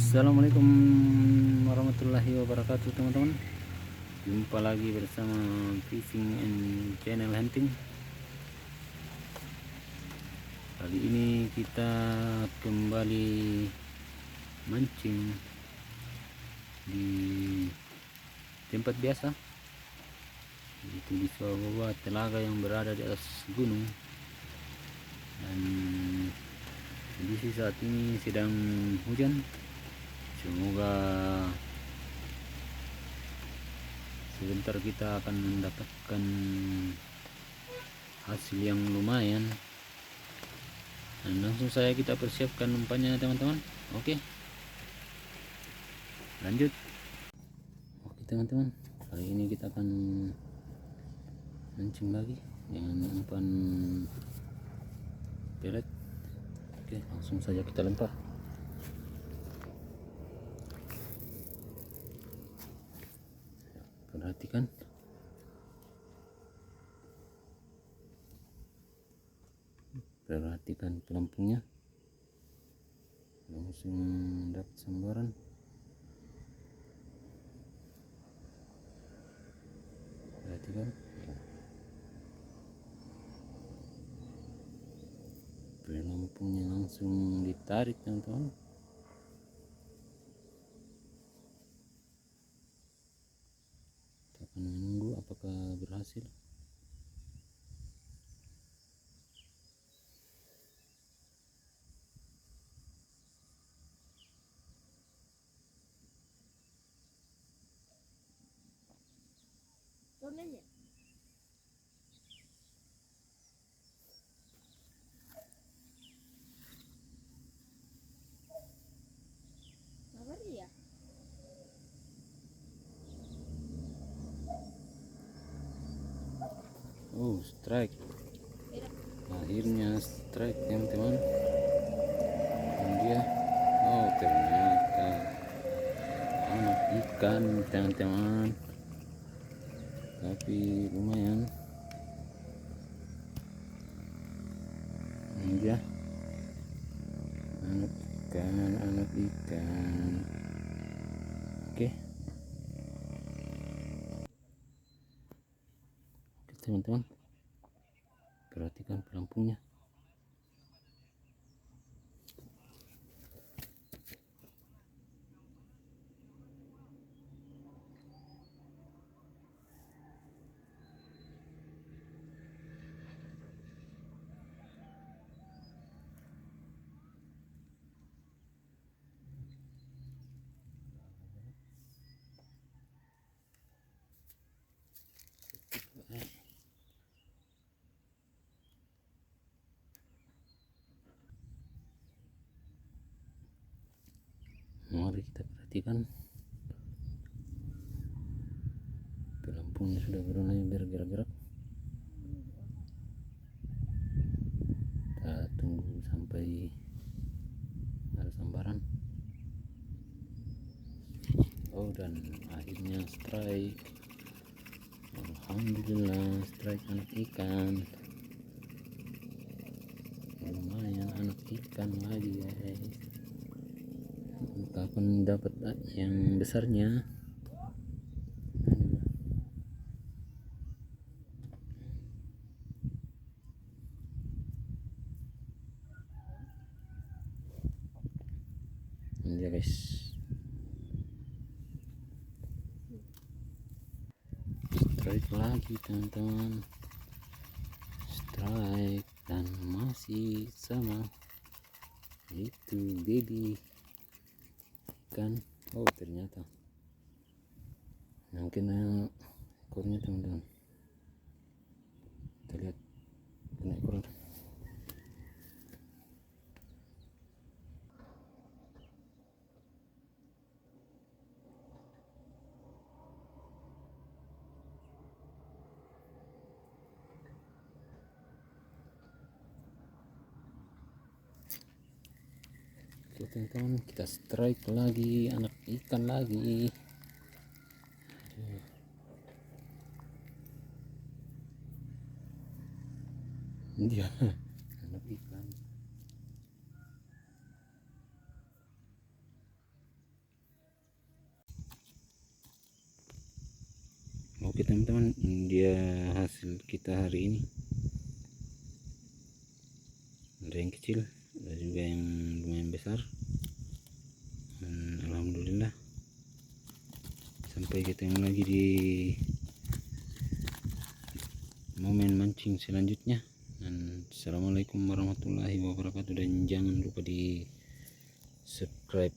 Assalamualaikum warahmatullahi wabarakatuh, teman-teman. Jumpa lagi bersama Fishing and Channel Hunting. Kali ini kita kembali mancing di tempat biasa, yaitu di sebuah telaga yang berada di atas gunung. Dan kondisi saat ini sedang hujan. Semoga sebentar kita akan mendapatkan hasil yang lumayan. Dan langsung saja kita persiapkan umpannya, teman-teman. Oke, lanjut. Oke, teman-teman, kali ini kita akan mancing lagi dengan umpan pelet. Oke, langsung saja kita lempar. Perhatikan pelampungnya, langsung dapat sambaran. Perhatikan pelampungnya, langsung ditarik, teman-teman. Kita akan menunggu apakah berhasil. Tonenya. Sabar ya. Oh, strike. Akhirnya strike, teman-teman. Dan dia, oh, ternyata anak ikan, teman-teman. Tapi lumayan. Ini dia, anak ikan. Oke, teman-teman, perhatikan pelampungnya. Mari kita perhatikan, pelampungnya sudah mulai bergerak-gerak. Kita tunggu sampai ada sambaran. Oh, dan akhirnya strike. Alhamdulillah, strike anak ikan. Lumayan anak ikan lagi, guys. Kapan dapat yang besarnya? Ini ya, guys. Strike lagi, teman-teman. Strike, dan masih sama, itu baby ikan. Oh, ternyata mungkin ekornya, teman-teman. Kita lihat kena ekor. Oke, teman-teman, kita strike lagi, anak ikan lagi. Dia anak ikan. Oke teman-teman, dia hasil kita hari ini. Ada yang kecil, ada juga yang lumayan besar. Dan alhamdulillah, sampai ketemu lagi di momen mancing selanjutnya. Dan assalamualaikum warahmatullahi wabarakatuh, dan jangan lupa di subscribe